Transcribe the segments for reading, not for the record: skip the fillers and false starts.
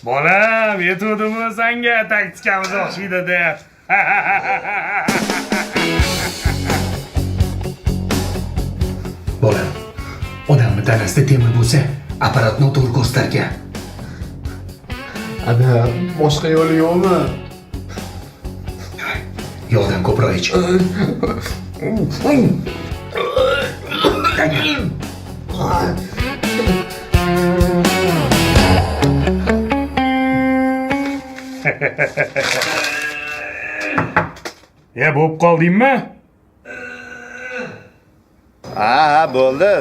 Bolam, yetuvdimi senga taktikamiz o'xshaydi deb. Bolam, odamni tanasida temir bo'lsa, apparatni to'g'ri ko'rstargan. Ada, boshqa yo'li yo'qmi? Yordam ko'proq ich. Ya bo'p qoldingmi? Ha, bo'ldi.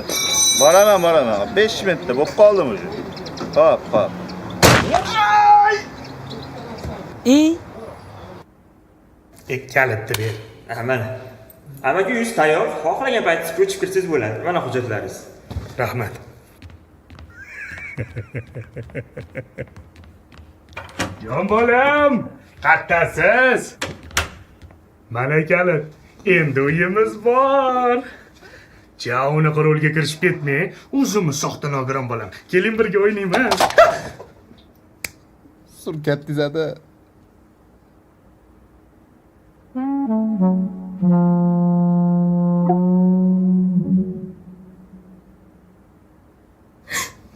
Boraman. 5 minutda bo'lib qoldim o'zi. Hop. Kalitni ber. Mana. Amaki uyingiz tayyor. Xohlagan paytingizda ko'chib kirsangiz bo'ladi. Mana hujjatlaringiz. Rahmat. Jon bolam, qattasiz. Mana kalit. Endi uyimiz bor. Uni qurolga kirishib ketmay, o'zimiz soxta nogiron bolam. Keling birga o'ynaymiz. Surkatdingiz ada.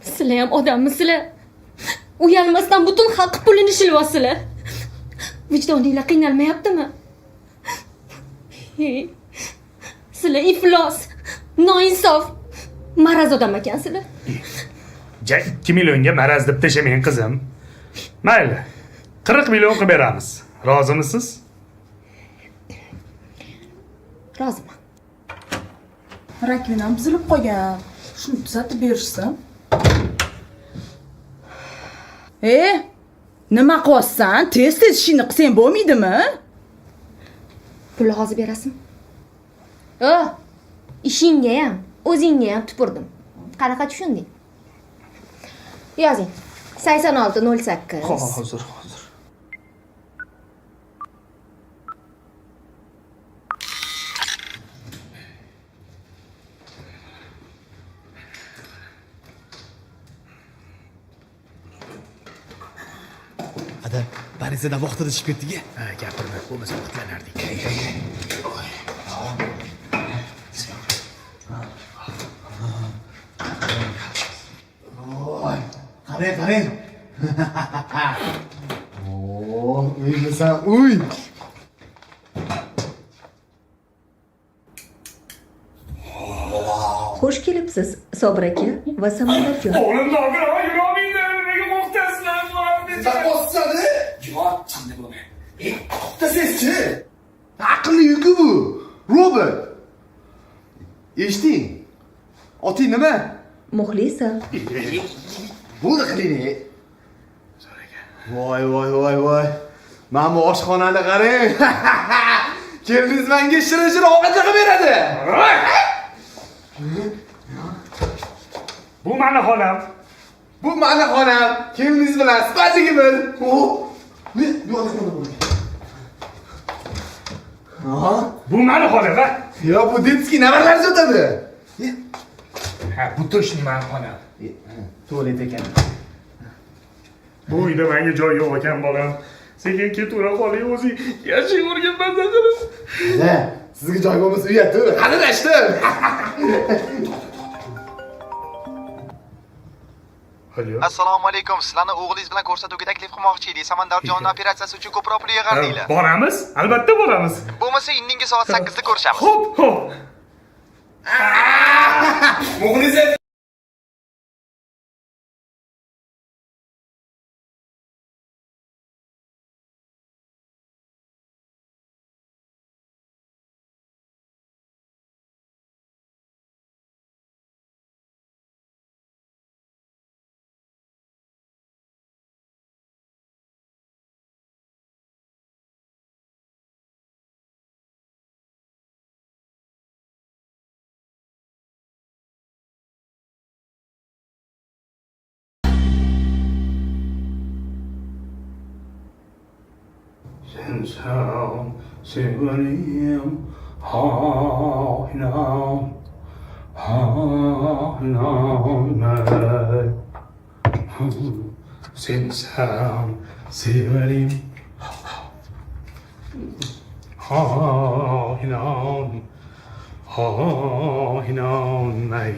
Sizlar ham odammisizlar? Uyalmasdan butun xalq pulini shilyapsizlar. Vijdoninglar qiynalmayaptimi? Sizlar iflos, noinsof, maraz odam ekansizlar. 2 millionga maraz deb tashamang qizim. Mayli. 40 million qilib beramiz. Rozimisiz? Roziman. Rakvinam buzilib qolgan. Shuni tuzatib berishsin. Nima qilyapsan? Tez ishingni qilsang bo'lmaydimi? Pulni hozir berasizmi? Ishingga ham, o'zingga ham tupurdim. Qanaqa tushunding? Yozing. 8608. Hozir. Ada, barizada vaqtida chiqib ketdik-a? Ha, gapirma, bo'lmasa vaqtlanardik. Qarang. Uymisan, uy. Xush kelibsiz, Sobir aka va Samodarjon. O'g'lim nogiron yurolmaydi. Nega muxtaslar Bossani? Javob qanday bo'lmaydi? To'xtasangchi. Aqlli yuki bu. Robert. Eshiting. Oting nima? Muxlisa. Bo'ldi qiling. Voy. Mana bu oshxonani qarang. Keliniz menga shirin ovqat qilib beradi. Bu mani xolam. Bu mani xonam. Keliniz bilan sifatligimiz. Bu yo'qni bo'ldi. Bu mani xolam, ha? Yo, bu detskiy navalar o'tadi. Ha, bu точно mani xolam. Tualet ekan. Bu uyda menga joy yo'q ekan bolam. Sekin ketavera qoling o'zing. Yashay o'rganmasan qilib. Sizga joy bo'lmasa uyatdi. Qadrlashdim. Assalomu alaykum. Sizlarni o'g'lingiz bilan ko'rsatuvga taklif qilmoqchi edik. Samandarjon operatsiyasi uchun ko'proq pul yig'ardinglar. Boramiz? Albatta boramiz. Bo'lmasa indingi soat 8 da ko'rishamiz. Xo'p. Muxlisa Sen sevgilim haynam Sensam severim. Ha inan. Ha inan ay.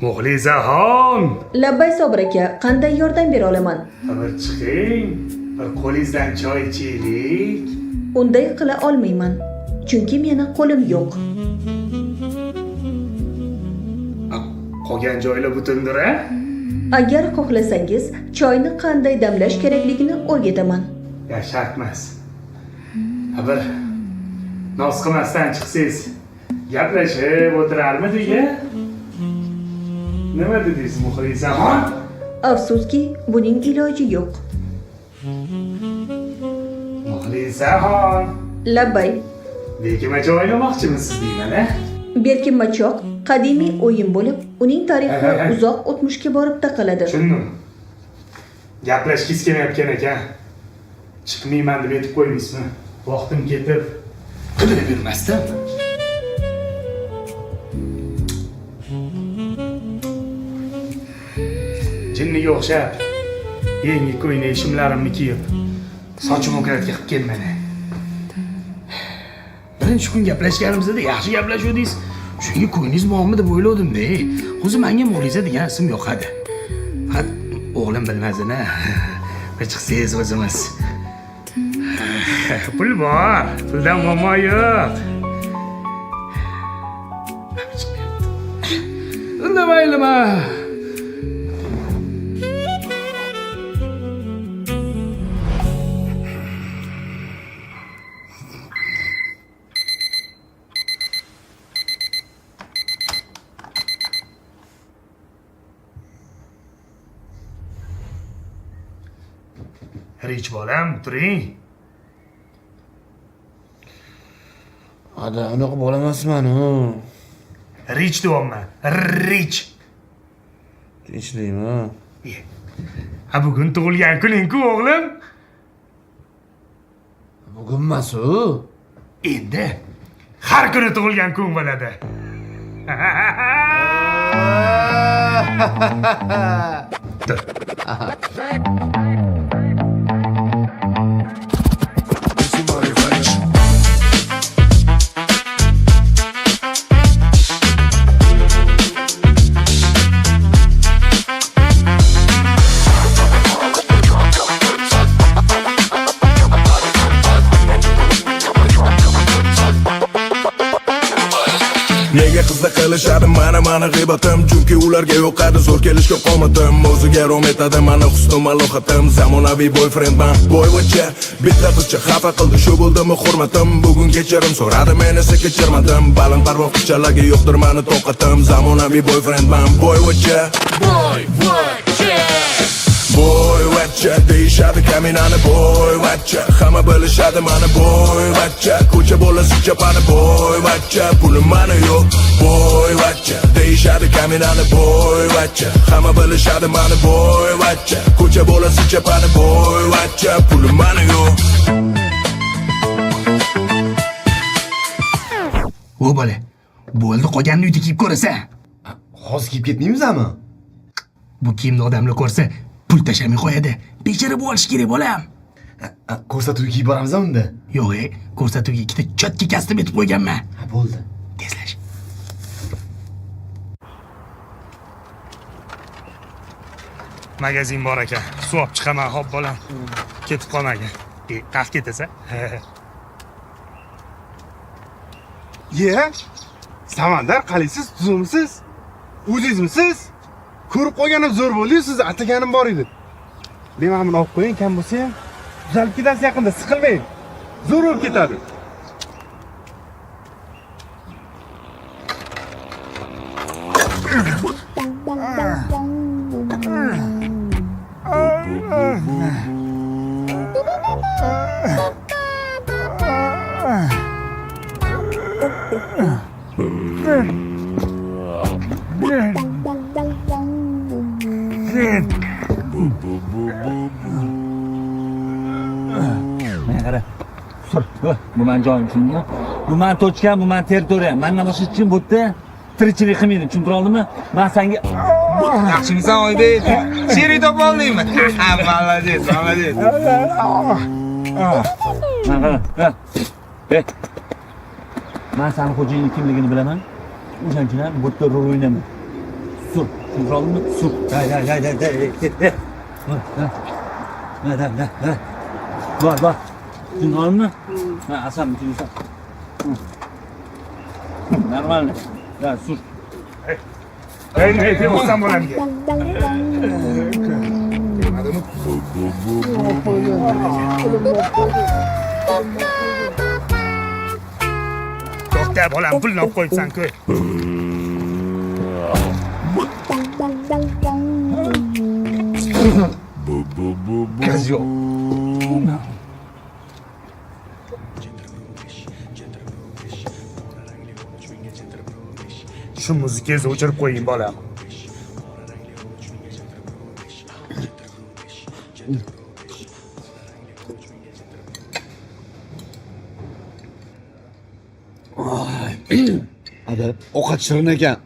Muxlisaxon. Labbay Sobir aka, qanday yordam bera olaman? Bir chiqing. Bir qo'lingizdan choy ichaylik. Unday qila olmayman, chunki meni qo'lim yo'q. Qolgan joylar butundir, a? Agar xohlasangiz, choyni qanday damlash kerakligini o'rgataman. Ya shart emas. Bir noz qilmasdan chiqsangiz, gaplashib o'tirarmidik, a? Nima dedingiz, Muxlisaxon? Afsuski, buning iloji yo'q. Muxlisaxon. Labbay. Bekimacha o'ynamoqchimisiz deyman, a? Berkinmachoq qadimiy o'yin bo'lib, uning tarixi uzoq o'tmishga borib taqaladi. Tushundim. Gaplashgis kelmayotgan ekan. Chiqmayman deb aytib qo'ymaysizmi? Vaqtim ketib, qidirib yurmasdan. Jinniga o'xshab, yangi ko'yna shimlarimni kiyib, sochim o'kratga qilib kelmang. Birinchi kun gaplashganimizda yaxshi gaplashuvdingiz. Shunga ko'nglingiz bormi deb o'yladim-da. O'zi menga Muxlisa degan ism yoqadi. Faqat o'g'lim bilmasini. Bir chiqsangiz o'zimiz. Pul bor, puldan muammo yo'q. Undamaylikmi? Rich bolam, turing. Ada, unaqa bo'lamasman-ku. Rich deyapman. Rich. Tinchlikmi? Ha bugun tug'ilgan kuning-ku o'g'lim. Bugun emas-u. Endi har kuni tug'ilgan kun bo'ladi. Dur. Nega qizda qilishadi mana g'iybatim, chunki ularga yo'qadi zo'r kelishga qomatim. O'ziga rom etadi mani husnim alohatim, zamonaviy boyfriendman. Boyvachcha bitta qizcha xafa qildi, shu bo'ldimi hurmatim. Bugun kechirim so'radi, men esa kechirmadim. Baland parvoz qizchalarga yo'qdir mani toqatim, zamonaviy boyfriendman. Boyvachcha boyvachcha deyishadi kaminani, boyvachcha hamma bilishadi mani, boyvachcha ko'cha bo'lasicha pani, boyvachcha pulim mani yo'q, boyvachcha deyishadi kaminani, boyvachcha hamma bilishadi mani, boyvachcha ko'cha bo'lasicha pani, boyvachcha pulim mani yo'q. O bola, bo'ldi qolganini uyda kiyib ko'rasan. Hozir kiyib ketmaymizmi? Bu kiyimni odamlar ko'rsa, pul tashlamay qo'yadi. Bechara bo'lish kerak bolam. Ko'rsatuvga kiyib boramizmi unda? Yo'q, ko'rsatuvga ikkita chotka kastab etib qo'yganman. Ha, bo'ldi. Tezlash. Magazin bor ekan. Suv olib chiqaman, hop bolam. Ketib qolmagin. Qaq ketasan. Ye? Samandar qalaysiz, tuzumsiz? O'zingizmisiz? Ko'rib qolganim zo'r bo'ldi, siz ataganim bor edi. Men buni olib qo'ying, kam bo'lsa ham tuzalib ketasiz yaqinda, siqilmang. Zo'r bo'lib ketadi. Qara. Bu men joyim shunga. Bu men to'chkan, bu men territoriyam. Mendan boshqa hech kim bu yerda tirikchilik qilmaydi, tushuntira oldimmi? Men senga Yaxshimisan Oybek? Sherik topa oldingmi? Молодец, молодец. Men seni xo'jayinning kimligini bilaman. O'shaning uchun ham bu yerda rol o'ynayman. Sur, tushundingmi? Sur. Hay. Ha. Bor. Tushundingmi? Ha, asam tushunsan. Нормально. Да, sur. Ne olsam bo'ladi. To'xta, bolam, pulni olib qo'yibsan-ku. Gaz yo'q. Shu muzikangizni o'chirib qo'ying, bolam. Ada, ovqat shirin ekan.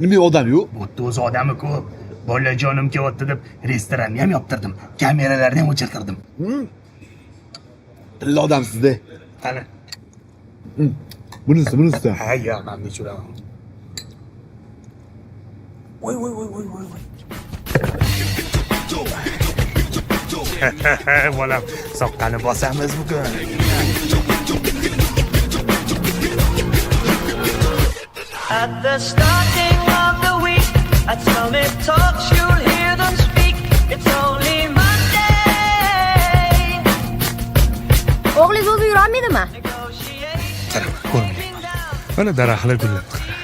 Nima odam yo'q? Bu yerda o'z odami ko'p. Bolajonim kelyapti deb restoranni ham yoptirdim. Kameralarni ham o'chirtirdim. Tilla odamsiz-da. Qani? Bunisi. Ha, yo'q, men nechuraman. Voy. Bolam, soqqani bosamiz bugun. At the starting of the week, at Summit Talks, you'll hear them speak. It's only Monday. O'g'lingiz o'zi yurolmaydimi? Ko'rmayman. Mana daraxtlar gullab qara.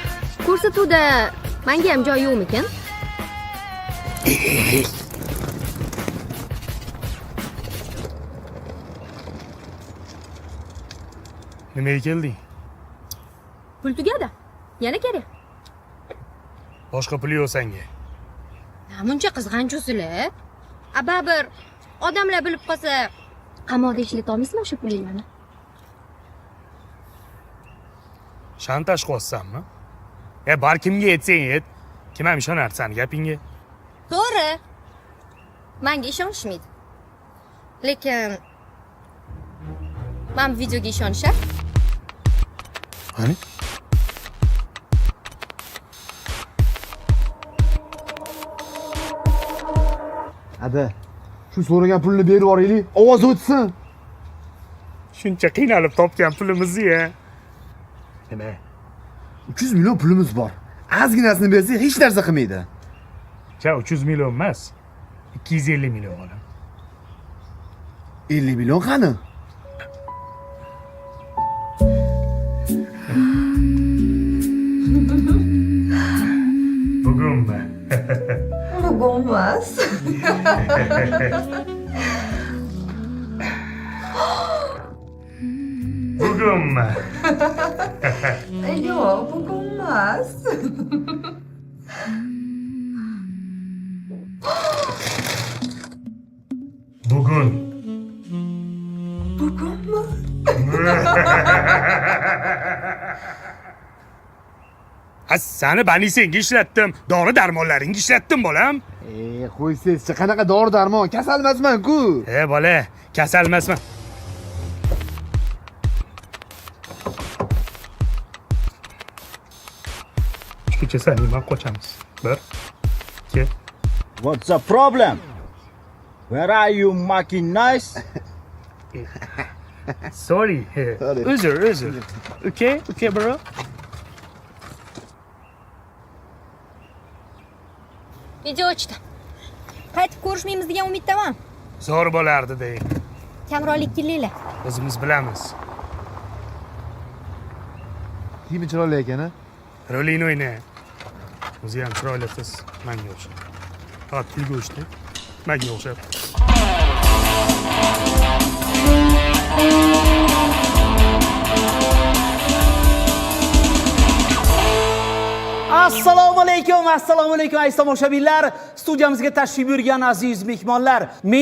Ko'rsatuvda menga ham joy yo'qmikan? Nimaga kelding? Pul tugadi. Yana kerak. Boshqa pul yo'q senga. Muncha qizg'anchusizlar. Baribir odamlar bilib qolsa, qamoqda ishlata olmaysizmi o'sha pulinglarni? Shantaj qilyapsanmi? Bar kimga yetsang yet. Kim ham ishonar sani gapingga? To'g'ri. Menga ishonishmaydi. Lekin men videoga ishonishar. Qani? Ada, shu so'ragan pulni berib yuboraylik, ovoz o'tsin. Shuncha qiynalib topgan pulimizni-ya. Nima? 300 million pulimiz bor. Ozginasini bersak hech narsa qilmaydi. 300 million emas. 250 million olam. 50 million qani? Bugunmi? Bugunmas. Bugunmi? Yo'q, bugunmas. Bugun. Bugunmi? Sani banisingga ishlatdim, dori darmonlaringga ishlatdim bolam. Qo'ysangizchi, qanaqa dori darmon? Kasal emasman-ku. Bola, kasal emasman. Kecha sen nima qochamiz? 1 2 What's the problem? Where are you making nice? Sorry. Uzr. Okay, bro. Video ochdi. Qaytib ko'rishmaymiz degan umiddaman. Zo'r bo'lardi deng. Kamrolik kelinglar. O'zimiz bilamiz. Kimi chiroyli ekan-a? Rolini o'yna. O'zi ham chiroyli qiz, menga o'xshab. Faqat pulga o'xshaydi. Menga o'xshab. Assalomu alaykum aziz tomoshabinlar. Studiyamizga tashrif buyurgan aziz mehmonlar.